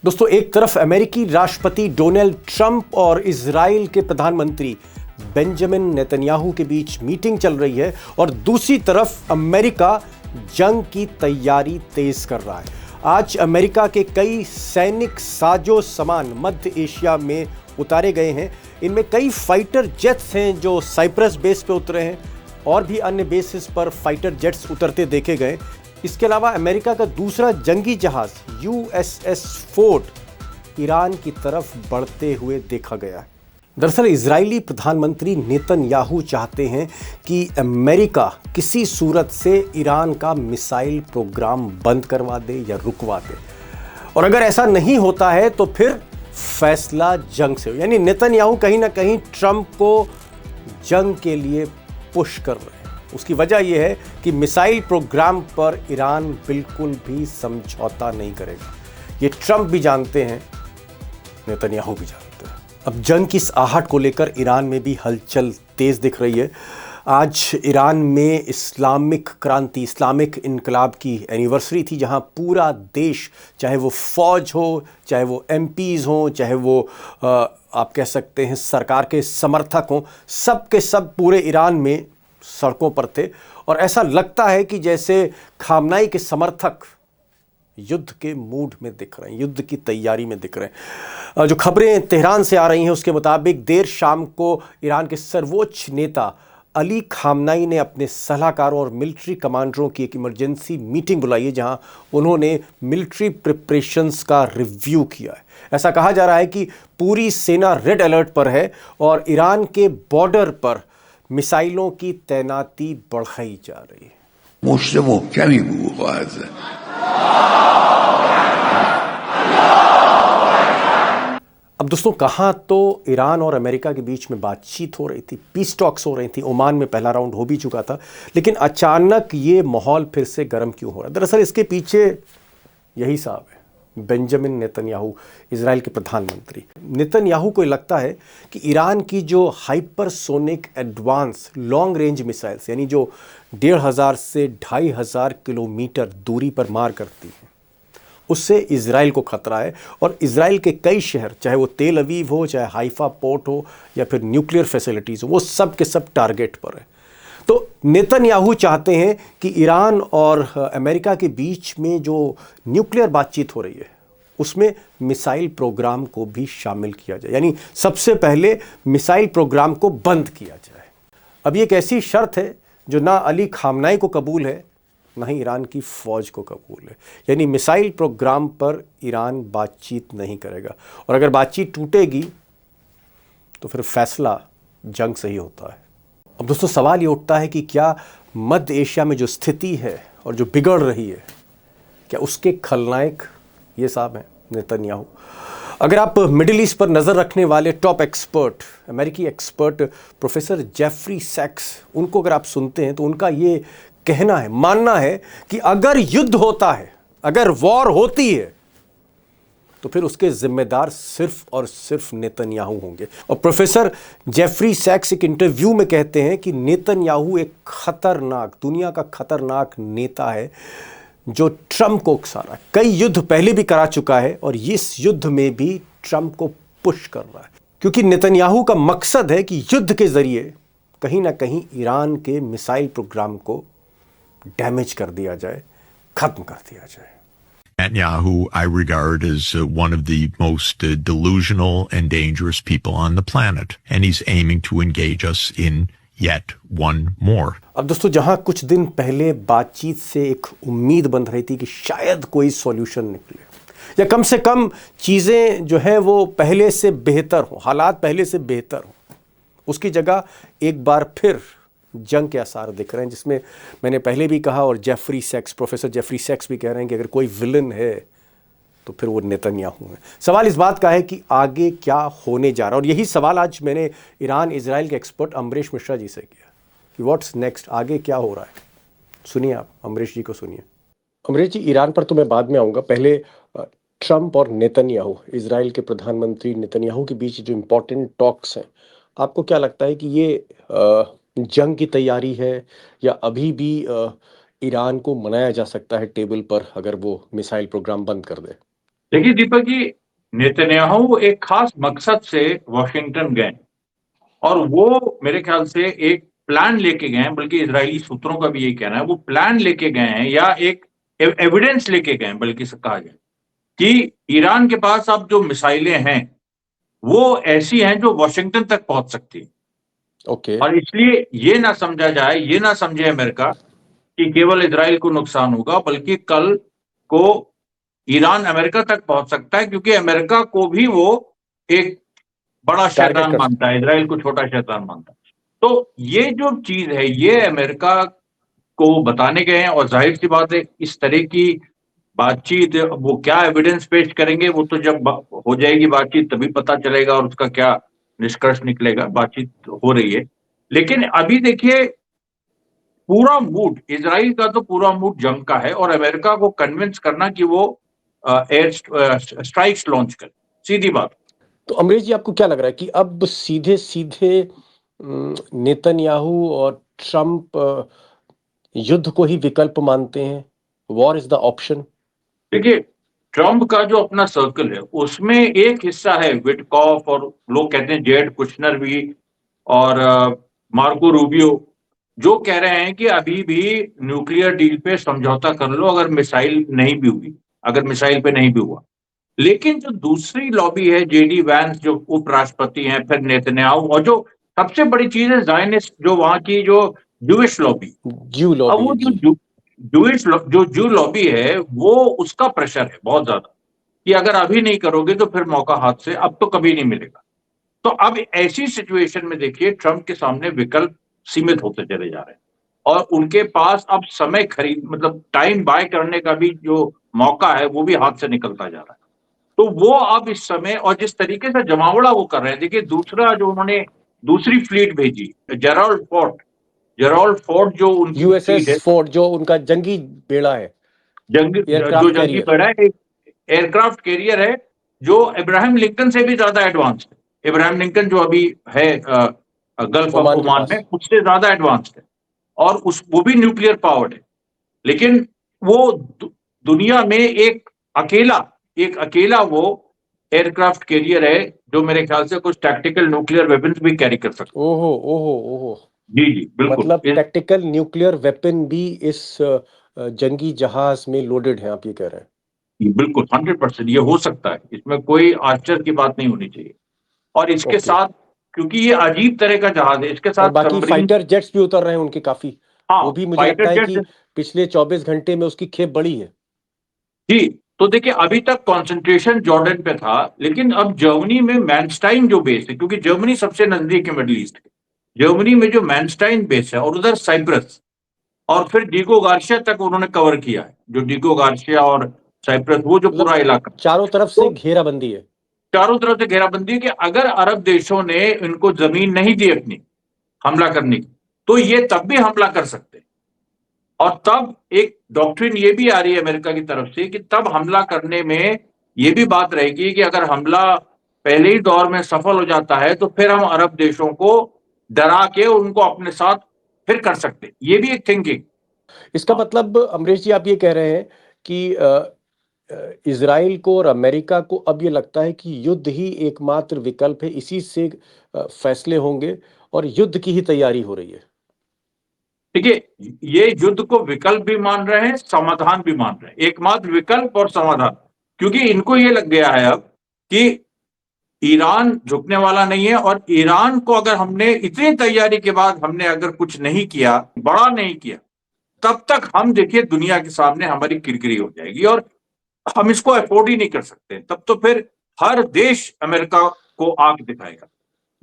दोस्तों, एक तरफ अमेरिकी राष्ट्रपति डोनाल्ड ट्रंप और इजराइल के प्रधानमंत्री बेंजामिन नेतन्याहू के बीच मीटिंग चल रही है और दूसरी तरफ अमेरिका जंग की तैयारी तेज कर रहा है। आज अमेरिका के कई सैनिक साजो सामान मध्य एशिया में उतारे गए हैं। इनमें कई फाइटर जेट्स हैं जो साइप्रस बेस पे उतरे हैं और भी अन्य बेसिस पर फाइटर जेट्स उतरते देखे गए। इसके अलावा अमेरिका का दूसरा जंगी जहाज USS फोर्ड ईरान की तरफ बढ़ते हुए देखा गया है। दरअसल इजरायली प्रधानमंत्री नेतन्याहू चाहते हैं कि अमेरिका किसी सूरत से ईरान का मिसाइल प्रोग्राम बंद करवा दे या रुकवा दे, और अगर ऐसा नहीं होता है तो फिर फैसला जंग से हो। यानी नेतन्याहू कहीं ना कहीं ट्रंप को जंग के लिए पुश कर रहे हैं। उसकी वजह यह है कि मिसाइल प्रोग्राम पर ईरान बिल्कुल भी समझौता नहीं करेगा। ये ट्रंप भी जानते हैं, नेतन्याहू भी जानते हैं। अब जंग की इस आहट को लेकर ईरान में भी हलचल तेज दिख रही है। आज ईरान में इस्लामिक क्रांति, इस्लामिक इनकलाब की एनिवर्सरी थी, जहां पूरा देश, चाहे वो फौज हो, चाहे वो MPs हों, चाहे वो आप कह सकते हैं सरकार के समर्थक हों, सब के सब पूरे ईरान में सड़कों पर थे। और ऐसा लगता है कि जैसे खामनाई के समर्थक युद्ध के मूड में दिख रहे हैं, युद्ध की तैयारी में दिख रहे हैं। जो खबरें तेहरान से आ रही हैं उसके मुताबिक देर शाम को ईरान के सर्वोच्च नेता अली खामनाई ने अपने सलाहकारों और मिलिट्री कमांडरों की एक इमरजेंसी मीटिंग बुलाई है, जहां उन्होंने मिलिट्री प्रिपरेशंस का रिव्यू किया है। ऐसा कहा जा रहा है कि पूरी सेना रेड अलर्ट पर है और ईरान के बॉर्डर पर मिसाइलों की तैनाती बढ़ाई जा रही है। अब दोस्तों, कहाँ तो ईरान और अमेरिका के बीच में बातचीत हो रही थी, पीस टॉक्स हो रही थी, ओमान में पहला राउंड हो भी चुका था, लेकिन अचानक ये माहौल फिर से गर्म क्यों हो रहा है? दरअसल इसके पीछे यही साहब है, बेंजामिन नेतन्याहू, इजराइल के प्रधानमंत्री। नेतन्याहू को लगता है कि ईरान की जो hypersonic advance long range missiles, यानी जो 1500 से 2500 किलोमीटर दूरी पर मार करती हैं, उससे इजराइल को खतरा है। और इजराइल के कई शहर, चाहे वो तेल अवीव हो, चाहे हाइफा पोर्ट हो, या फिर न्यूक्लियर फैसिलिटीज़ हो, वो सब के सब टारगेट पर है। तो नेतन्याहू चाहते हैं कि ईरान और अमेरिका के बीच में जो न्यूक्लियर बातचीत हो रही है उसमें मिसाइल प्रोग्राम को भी शामिल किया जाए, यानी सबसे पहले मिसाइल प्रोग्राम को बंद किया जाए। अब ये एक ऐसी शर्त है जो ना अली खामनाई को कबूल है, ना ही ईरान की फौज को कबूल है। यानी मिसाइल प्रोग्राम पर ईरान बातचीत नहीं करेगा, और अगर बातचीत टूटेगी तो फिर फैसला जंग से ही होता है। अब दोस्तों, सवाल ये उठता है कि क्या मध्य एशिया में जो स्थिति है और जो बिगड़ रही है, क्या उसके खलनायक ये साहब हैं, नेतन्याहू? अगर आप मिडिल ईस्ट पर नज़र रखने वाले टॉप एक्सपर्ट, अमेरिकी एक्सपर्ट प्रोफेसर जेफरी सैक्स, उनको अगर आप सुनते हैं तो उनका ये कहना है, मानना है कि अगर युद्ध होता है, अगर वॉर होती है, तो फिर उसके जिम्मेदार सिर्फ और सिर्फ नेतन्याहू होंगे। और प्रोफेसर जेफरी सैक्स एक इंटरव्यू में कहते हैं कि नेतन्याहू एक खतरनाक, दुनिया का खतरनाक नेता है जो ट्रंप को उकसा रहा है। कई युद्ध पहले भी करा चुका है और इस युद्ध में भी ट्रंप को पुश कर रहा है, क्योंकि नेतन्याहू का मकसद है कि युद्ध के जरिए कहीं ना कहीं ईरान के मिसाइल प्रोग्राम को डैमेज कर दिया जाए, खत्म कर दिया जाए। Netanyahu, I regard as one of the most delusional and dangerous people on the planet, and he's aiming to engage us in yet one more. अब दोस्तों, जहां कुछ दिन पहले बातचीत से एक उम्मीद बन रही थी कि शायद कोई सॉल्यूशन निकले, या कम से कम चीज़ें जो है वो पहले से बेहतर हो, हालात पहले से बेहतर हो, उसकी जगह एक बार फिर जंग के आसार दिख रहे हैं, जिसमें मैंने पहले भी कहा और जेफरी सैक्स, प्रोफेसर जेफरी सैक्स भी कह रहे हैं कि अगर कोई विलन है तो फिर वो नेतन्याहू है। सवाल इस बात का है कि आगे क्या होने जा रहा है, और यही सवाल आज मैंने ईरान इजराइल के एक्सपर्ट अमरीश मिश्रा जी से किया कि व्हाट्स नेक्स्ट, आगे क्या हो रहा है। सुनिए, आप अमरीश जी को सुनिए। अमरीश जी, ईरान पर तो मैं बाद में आऊँगा, पहले ट्रंप और नेतन्याहू, इजराइल के प्रधानमंत्री नेतन्याहू के बीच जो इम्पोर्टेंट टॉक्स हैं, आपको क्या लगता है कि ये जंग की तैयारी है, या अभी भी ईरान को मनाया जा सकता है टेबल पर अगर वो मिसाइल प्रोग्राम बंद कर दे? देखिए दीपक जी, नेतन्याहू एक खास मकसद से वॉशिंगटन गए और वो मेरे ख्याल से एक प्लान लेके गए हैं, बल्कि इजरायली सूत्रों का भी यही कहना है, वो प्लान लेके गए हैं या एक एविडेंस लेके गए हैं, बल्कि से कहा जाए कि ईरान के पास अब जो मिसाइलें हैं वो ऐसी हैं जो वॉशिंगटन तक पहुंच सकती है। ओके। और इसलिए ये ना समझा जाए, ये ना समझे अमेरिका कि केवल इजराइल को नुकसान होगा, बल्कि कल को ईरान अमेरिका तक पहुंच सकता है, क्योंकि अमेरिका को भी वो एक बड़ा टारगेट शैतान कर मानता है, इजराइल को छोटा शैतान मानता है। तो ये जो चीज है ये अमेरिका को बताने गए हैं, और जाहिर सी बात है इस तरह की बातचीत, वो क्या एविडेंस पेश करेंगे वो तो जब हो जाएगी बातचीत तभी पता चलेगा और उसका क्या निष्कर्ष निकलेगा। बातचीत हो रही है, लेकिन अभी देखिए पूरा मूड इजराइल का तो पूरा मूड जंग का है, और अमेरिका को कन्विंस करना कि वो एयर स्ट्राइक्स लॉन्च करे, सीधी बात। तो अमरीश जी, आपको क्या लग रहा है कि अब सीधे सीधे नेतन्याहू और ट्रंप युद्ध को ही विकल्प मानते हैं? War is the option? देखिए ट्रंप का जो अपना सर्कल है उसमें एक हिस्सा है विटकॉफ, और लोग कहते हैं जेड कुशनर भी, और मार्को रूबियो, जो कह रहे हैं कि अभी भी न्यूक्लियर डील पे समझौता कर लो अगर मिसाइल नहीं भी हुई, अगर मिसाइल पे नहीं भी हुआ। लेकिन जो दूसरी लॉबी है, जेडी वैंस जो उपराष्ट्रपति हैं, फिर नेतन्याहू, और जो सबसे बड़ी चीज है जायनिस्ट, जो वहां की जो जूइश लॉबी। ज्यू अब लॉबी वो है जो जी। जो जू लॉबी है वो उसका प्रेशर है बहुत ज्यादा कि अगर अभी नहीं करोगे तो फिर मौका हाथ से अब तो कभी नहीं मिलेगा। तो अब ऐसी सिचुएशन में देखिए ट्रंप के सामने विकल्प सीमित होते चले जा रहे हैं, और उनके पास अब समय खरीद मतलब टाइम बाय करने का भी जो मौका है वो भी हाथ से निकलता जा रहा है। तो वो अब इस समय, और जिस तरीके से जमावड़ा वो कर रहे हैं, देखिए दूसरा जो उन्होंने दूसरी फ्लीट भेजी, जेराल्ड फोर्ट जो उनकी फ्लीट है, यूएसएस फोर्ड, जो उनका जंगी बेड़ा है, जो एयरक्राफ्ट जंगी कैरियर। बेड़ा है, एयरक्राफ्ट कैरियर है, जो इब्राहिम लिंकन से भी ज्यादा एडवांस है। इब्राहिम लिंकन जो अभी है गल्फ ऑफ ओमान के ओमान में, पास। उससे ज्यादा एडवांस्ड है, और उस वो भी न्यूक्लियर पावर्ड है। लेकिन वो दुनिया में एक अकेला वो एयरक्राफ्ट कैरियर है जो मेरे ख्याल से कुछ टैक्टिकल न्यूक्लियर वेपन्स भी कैरी कर सकता ओहो ओहो ओहो। है। जी जी बिल्कुल। मतलब टैक्टिकल न्यूक्लियर वेपन भी इस जंगी जहाज में लोडेड है, आप ये कह रहे हैं? बिल्कुल 100% ये हो सकता है, इसमें कोई आश्चर्य की बात नहीं होनी चाहिए। और इसके ओके। साथ, क्योंकि ये अजीब तरह का जहाज है, इसके और साथ बाकी सबमरीन। फाइटर जेट्स भी उतर रहे हैं उनके काफी। हाँ, वो भी मुझे लगता फाइटर है कि जेट। पिछले 24 घंटे में उसकी खेप बढ़ी है। जी, तो देखिए अभी तक कंसंट्रेशन जॉर्डन पे था, लेकिन अब जर्मनी में मैनस्टाइन जो बेस है, क्योंकि जर्मनी सबसे नजदीक है मिडिल ईस्ट के, जर्मनी में जो मैनस्टाइन बेस है, और उधर साइप्रस, और फिर डीगो गार्शिया तक उन्होंने कवर किया है, जो डीगो गार्शिया और साइप्रस, वो जो पूरा मतलब इलाका। चारों तरफ से तो घेराबंदी है। चारों तरफ से घेराबंदी है कि अगर अरब देशों ने इनको जमीन नहीं दी अपनी हमला करने की, तो ये तब भी हमला कर सकते हैं। और तब एक डॉक्ट्रिन ये भी आ रही है अमेरिका की तरफ से कि तब हमला करने में ये भी बात रहेगी कि अगर हमला पहले ही दौर में सफल हो जाता है तो फिर हम अरब देशों को डरा के उनको अपने साथ फिर कर सकते हैं। ये भी एक थिंकिंग। इसका हाँ, मतलब अमरीश जी, आप ये कह रहे हैं कि इजराइल को और अमेरिका को अब ये लगता है कि युद्ध ही एकमात्र विकल्प है, इसी से फैसले होंगे, और युद्ध की ही तैयारी हो रही है। देखिए ये युद्ध को विकल्प भी मान रहे हैं, समाधान भी मान रहे हैं, एकमात्र विकल्प और समाधान। क्योंकि इनको ये लग गया है अब कि ईरान झुकने वाला नहीं है, और ईरान को अगर हमने इतनी तैयारी के बाद हमने अगर कुछ नहीं किया, बड़ा नहीं किया, तब तक हम देखिए दुनिया के सामने हमारी किरकिरी हो जाएगी, और हम इसको अफोर्ड ही नहीं कर सकते। तब तो फिर हर देश अमेरिका को आंख दिखाएगा।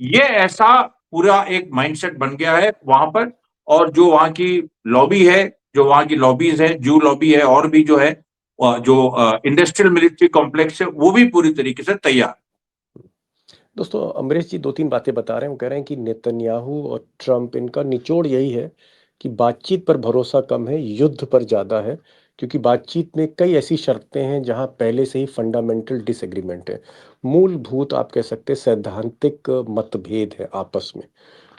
ये ऐसा पूरा एक माइंडसेट बन गया है वहां पर। और जो वहां की लॉबी है, जो वहां की लॉबीज है, जू लॉबी है, और भी जो है जो इंडस्ट्रियल मिलिट्री कॉम्प्लेक्स है, वो भी पूरी तरीके से तैयार। दोस्तों, अमरीश जी 2-3 बातें बता रहे हैं। वो कह रहे हैं कि नेतन्याहू और ट्रंप, इनका निचोड़ यही है कि बातचीत पर भरोसा कम है, युद्ध पर ज़्यादा है, क्योंकि बातचीत में कई ऐसी शर्तें हैं जहां पहले से ही फंडामेंटल डिसएग्रीमेंट है। मूलभूत, आप कह सकते हैं, सैद्धांतिक मतभेद है आपस में।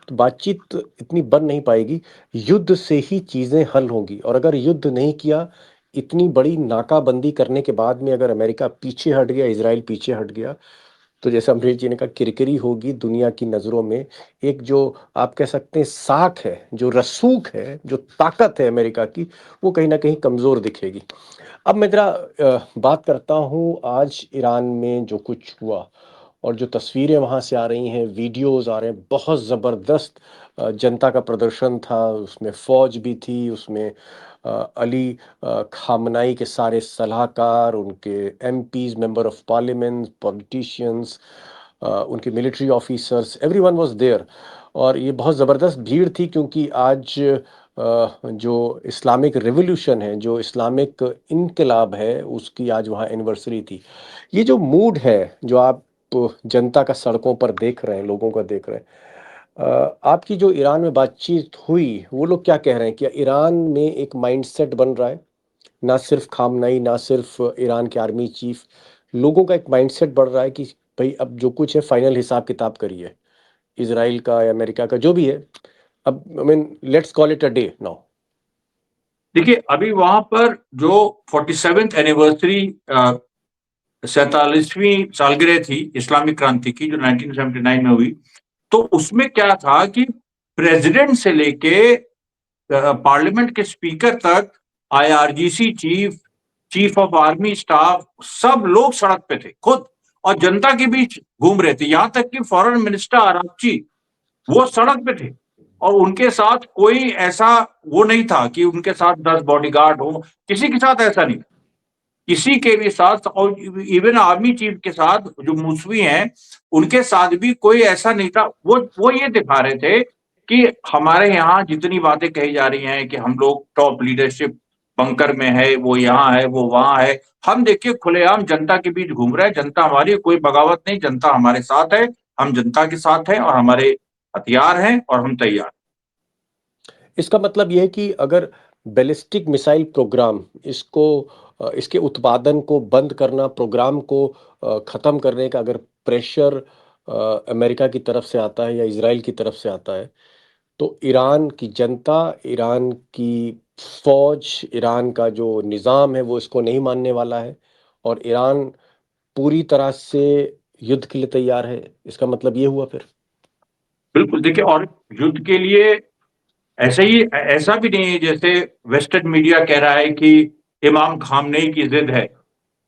तो बातचीत इतनी बन नहीं पाएगी, युद्ध से ही चीज़ें हल होंगी। और अगर युद्ध नहीं किया, इतनी बड़ी नाकाबंदी करने के बाद में अगर अमेरिका पीछे हट गया, इजराइल पीछे हट गया, तो जैसे अमरीश जी ने कहा, किरकिरी होगी दुनिया की नज़रों में। एक जो आप कह सकते हैं साख है, जो रसूख है, जो ताकत है अमेरिका की, वो कहीं ना कहीं कमज़ोर दिखेगी। अब मैं जरा बात करता हूँ आज ईरान में जो कुछ हुआ और जो तस्वीरें वहाँ से आ रही हैं, वीडियोस आ रहे हैं, बहुत ज़बरदस्त जनता का प्रदर्शन था, उसमें फ़ौज भी थी, उसमें अली खामनाई के सारे सलाहकार, उनके MPs, member of parliament, politicians, उनके military officers, everyone was there. और ये बहुत ज़बरदस्त भीड़ थी क्योंकि आज जो इस्लामिक रिवॉल्यूशन है, जो इस्लामिक इनकलाब है, उसकी आज वहाँ एनिवर्सरी थी। ये जो मूड है, जो आप जनता का सड़कों पर देख रहे हैं, लोगों का देख रहे हैं, आपकी जो ईरान में बातचीत हुई, वो लोग क्या कह रहे हैं? क्या ईरान में एक माइंडसेट बन रहा है? ना सिर्फ खामनाई, ना सिर्फ ईरान के आर्मी चीफ, लोगों का एक माइंडसेट बढ़ रहा है कि भाई अब जो कुछ है फाइनल हिसाब किताब करिए, इजराइल का या अमेरिका का जो भी है, अब I mean let's call it a day now. देखिए, अभी वहां पर जो 47th एनिवर्सरी 47वीं सालगिरह थी इस्लामिक क्रांति की, जो 1979 में हुई, तो उसमें क्या था कि प्रेसिडेंट से लेके पार्लियामेंट के स्पीकर तक, IRGC chief, chief of army staff, सब लोग सड़क पे थे खुद, और जनता के बीच घूम रहे थे। यहां तक कि फॉरेन मिनिस्टर आरागची वो सड़क पे थे, और उनके साथ कोई ऐसा वो नहीं था कि उनके साथ 10 बॉडीगार्ड हो, किसी के साथ ऐसा नहीं, किसी के भी साथ, और इवन आर्मी चीफ के साथ जो मूसवी हैं उनके साथ भी कोई ऐसा नहीं था। वो ये दिखा रहे थे कि हमारे यहाँ जितनी बातें कही जा रही हैं कि हम लोग टॉप लीडरशिप बंकर में है, वो यहाँ है, वो वहां है, हम देखिए खुलेआम जनता के बीच घूम रहे हैं। जनता हमारी, कोई बगावत नहीं, जनता हमारे साथ है, हम जनता के साथ हैं, और हमारे हथियार हैं, और हम तैयार। इसका मतलब ये है कि अगर बैलिस्टिक मिसाइल प्रोग्राम, इसको इसके उत्पादन को बंद करना, प्रोग्राम को ख़त्म करने का अगर प्रेशर अमेरिका की तरफ से आता है या इजराइल की तरफ से आता है, तो ईरान की जनता, ईरान की फौज, ईरान का जो निज़ाम है वो इसको नहीं मानने वाला है, और ईरान पूरी तरह से युद्ध के लिए तैयार है। इसका मतलब ये हुआ फिर? बिल्कुल, देखिए, और युद्ध के लिए ऐसा भी नहीं है जैसे वेस्टर्न मीडिया कह रहा है कि इमाम खामनेई की जिद है,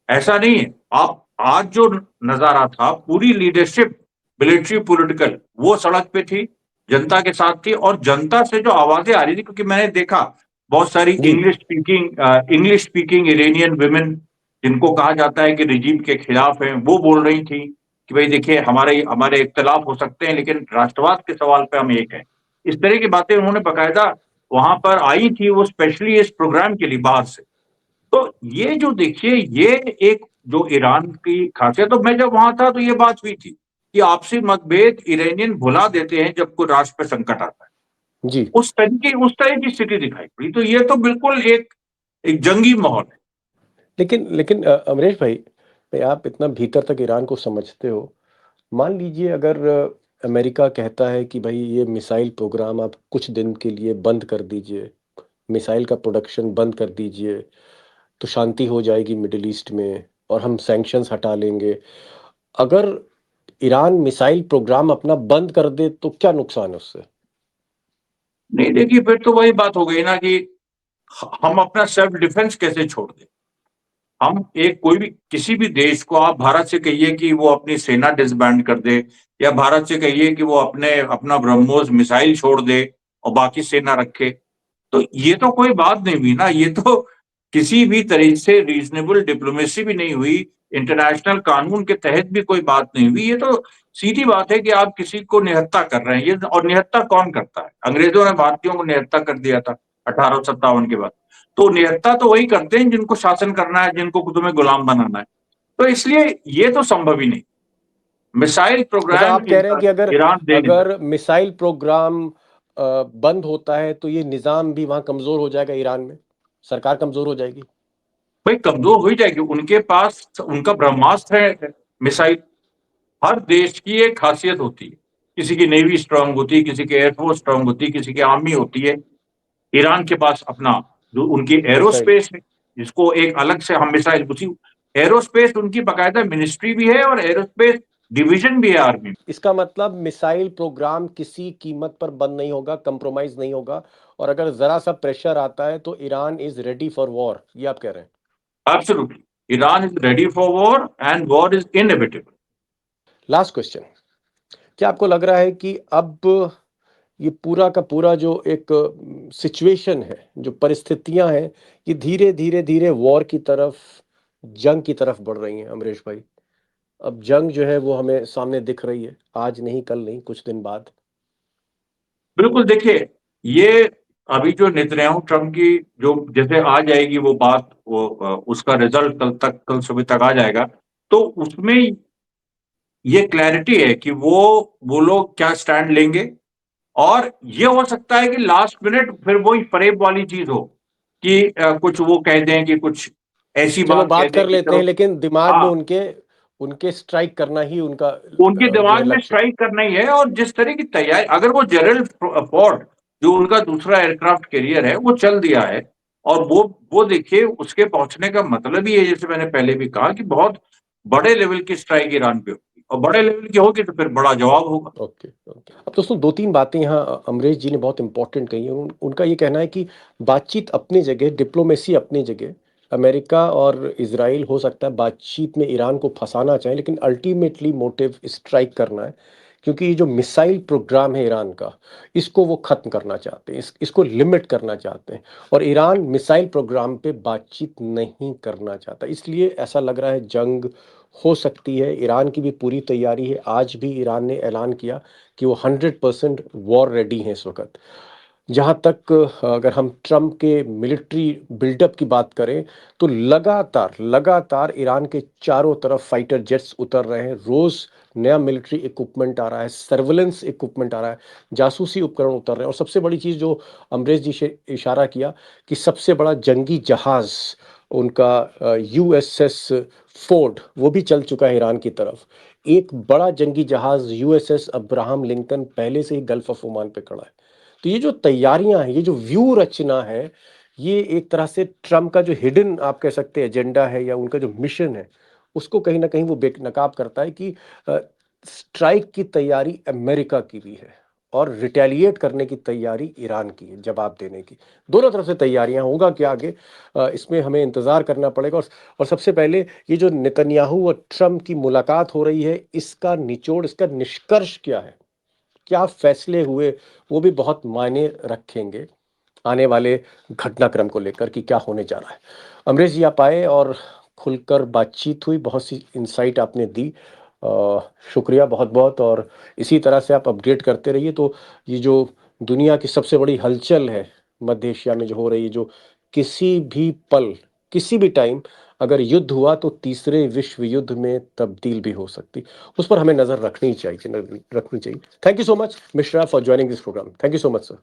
ऐसा नहीं है। आप आज जो नजारा था, पूरी लीडरशिप, मिलिट्री, पॉलिटिकल, वो सड़क पे थी, जनता के साथ थी, और जनता से जो आवाजें आ रही थी, क्योंकि मैंने देखा बहुत सारी जी। इंग्लिश स्पीकिंग इरानियन विमेन, जिनको कहा जाता है कि रिजीम के खिलाफ हैं, वो बोल रही थी कि भाई देखिए, हमारे हमारे इख्तलाफ हो सकते हैं, लेकिन राष्ट्रवाद के सवाल पे हम एक हैं। इस तरह की बातें उन्होंने बकायदा वहां पर आई थी, वो स्पेशली इस प्रोग्राम के लिए बाहर से। तो ये जो देखिए, ये एक जो ईरान की खासियत, तो मैं जब वहां था तो ये बात हुई थी कि आपसी मतभेद ईरानियन भुला देते हैं जब कोई राष्ट्र पे संकट आता है। जी। उस तरह की स्थिति दिखाई पड़ी। तो ये तो बिल्कुल एक जंगी माहौल है। लेकिन लेकिन अमरीश भाई, आप इतना भीतर तक ईरान को समझते हो, मान लीजिए अगर अमेरिका कहता है कि भाई ये मिसाइल प्रोग्राम आप कुछ दिन के लिए बंद कर दीजिए, मिसाइल का प्रोडक्शन बंद कर दीजिए, तो शांति हो जाएगी मिडिल ईस्ट में और हम सैंक्शंस हटा लेंगे। अगर ईरान मिसाइल प्रोग्राम अपना बंद कर दे तो क्या नुकसान है उससे? नहीं, देखिए, फिर तो वही बात हो गई ना कि हम अपना सेल्फ डिफेंस कैसे छोड़ दें। हम एक कोई भी किसी भी देश को, आप भारत से कहिए कि वो अपनी सेना डिसबैंड कर दे, या भारत से कहिए कि वो अपना ब्रह्मोस मिसाइल छोड़ दे और बाकी सेना रखे, तो ये तो कोई बात नहीं हुई ना। ये तो किसी भी तरह से रीजनेबल डिप्लोमेसी भी नहीं हुई, इंटरनेशनल कानून के तहत भी कोई बात नहीं हुई। ये तो सीधी बात है कि आप किसी को निहत्था कर रहे हैं। ये, और निहत्था कौन करता है? अंग्रेजों ने भारतीयों को निहत्था कर दिया था 1857 के बाद। तो निहत्था तो वही करते हैं जिनको शासन करना है, जिनको तुम्हें गुलाम बनाना है। तो इसलिए ये तो संभव ही नहीं। मिसाइल मतलब प्रोग्राम आप कह रहे हैं कि अगर ईरान दे नहीं सकता। अगर मिसाइल प्रोग्राम बंद होता है तो ये निज़ाम भी वहाँ कमज़ोर हो जाएगा, ईरान में सरकार कमज़ोर हो जाएगी। भाई, कमजोर हो ही जाएगी। उनके पास उनका ब्रह्मास्त्र है, मिसाइल। हर देश की एक खासियत होती है, किसी की नेवी स्ट्रांग होती है, किसी की एयरफोर्स स्ट्रांग होती है, किसी की आर्मी होती है। ईरान के पास अपना जो उनकी मिसाइल। एरोस्पेस है, इसको एक अलग से हम मिसाइल उसी एरोस्पेस उनकी बाकायदा मिनिस्ट्री भी है और एरोस्पेस डिवीजन भी है आर्मी में। इसका मतलब मिसाइल प्रोग्राम किसी कीमत पर बंद नहीं होगा, कंप्रोमाइज नहीं होगा, और अगर जरा सा प्रेशर आता है तो Iran is ready for war, ये आप कह रहे हैं? Absolutely, Iran is ready for war and war is inevitable. Last question, क्या आपको लग रहा है कि अब ये पूरा का पूरा जो एक सिचुएशन है, जो परिस्थितियां हैं, ये धीरे धीरे धीरे वॉर की तरफ, जंग की तरफ बढ़ रही हैं अमरीश भाई? अब जंग जो है वो हमें सामने दिख रही है, आज नहीं, कल नहीं, कुछ दिन बाद। बिल्कुल, देखिए, ये अभी जो नेतन्याहू ट्रम्प की जो जैसे आ जाएगी वो बात, वो उसका रिजल्ट कल सुबह तक आ जाएगा, तो उसमें ये क्लैरिटी है कि वो लोग क्या स्टैंड लेंगे। और ये हो सकता है कि लास्ट मिनट फिर वही फरेब वाली चीज हो कि कुछ वो कह दें कि कुछ ऐसी चलो बात कह बात दें कर कि लेते चलो। हैं, लेकिन दिमाग में हाँ, उनके उनके स्ट्राइक करना ही उनका उनके जो है दिमाग में लक्ष्य है। स्ट्राइक करना ही है। और जिस तरह की तैयारी, अगर वो जेरल फोर्ड जो उनका दूसरा एयरक्राफ्ट कैरियर है वो चल दिया है, और वो देखिए उसके पहुंचने का मतलब ही है, जैसे मैंने पहले भी कहा, कि बहुत बड़े लेवल की स्ट्राइक ईरान पे होगी, और बड़े लेवल की होगी तो फिर बड़ा जवाब होगा। Okay okay. अब दोस्तों, दो तीन बातें यहाँ अमरीश जी ने बहुत इंपॉर्टेंट कही हैं। उनका ये कहना है कि बातचीत अपनी जगह, डिप्लोमेसी अपनी जगह, अमेरिका और इजराइल हो सकता है बातचीत में ईरान को फंसाना चाहे, लेकिन अल्टीमेटली मोटिव स्ट्राइक करना है, क्योंकि ये जो मिसाइल प्रोग्राम है ईरान का, इसको वो खत्म करना चाहते हैं, इसको लिमिट करना चाहते हैं, और ईरान मिसाइल प्रोग्राम पे बातचीत नहीं करना चाहता। इसलिए ऐसा लग रहा है जंग हो सकती है। ईरान की भी पूरी तैयारी है, आज भी ईरान ने ऐलान किया कि वो 100% वॉर रेडी हैं इस वक्त। जहां तक अगर हम ट्रम्प के मिलिट्री बिल्डअप की बात करें, तो लगातार लगातार ईरान के चारों तरफ फाइटर जेट्स उतर रहे हैं, रोज नया मिलिट्री इक्विपमेंट आ रहा है, सर्विलेंस इक्विपमेंट आ रहा है, जासूसी उपकरण उतर रहे हैं, और सबसे बड़ी चीज जो अमरीश जी से इशारा किया कि सबसे बड़ा जंगी जहाज उनका यूएसएस फोर्ड, वो भी चल चुका है ईरान की तरफ। एक बड़ा जंगी जहाज यूएसएस अब्राहम लिंकन पहले से ही गल्फ ऑफ ओमान पे खड़ा है। तो ये जो तैयारियां हैं, ये जो व्यू रचना है, ये एक तरह से ट्रम्प का जो हिडन आप कह सकते हैं एजेंडा है, या उनका जो मिशन है, उसको कहीं ना कहीं वो बेनकाब करता है कि स्ट्राइक की तैयारी अमेरिका की भी है, और रिटेलिएट करने की तैयारी ईरान की है, जवाब देने की। दोनों तरफ से तैयारियां, होगा क्या आगे इसमें हमें इंतजार करना पड़ेगा। और सबसे पहले ये जो नेतन्याहू और ट्रम्प की मुलाकात हो रही है, इसका निचोड़, इसका निष्कर्ष क्या है, क्या फैसले हुए, वो भी बहुत मायने रखेंगे आने वाले घटनाक्रम को लेकर कि क्या होने जा रहा है। अमरीश जी आप आए और खुलकर बातचीत हुई, बहुत सी इंसाइट आपने दी, शुक्रिया बहुत बहुत। और इसी तरह से आप अपडेट करते रहिए। तो ये जो दुनिया की सबसे बड़ी हलचल है मध्य एशिया में जो हो रही है, जो किसी भी पल, किसी भी टाइम अगर युद्ध हुआ तो तीसरे विश्व युद्ध में तब्दील भी हो सकती, उस पर हमें नजर रखनी चाहिए, रखनी चाहिए। Thank you so much Mishra for joining this program. Thank you so much sir.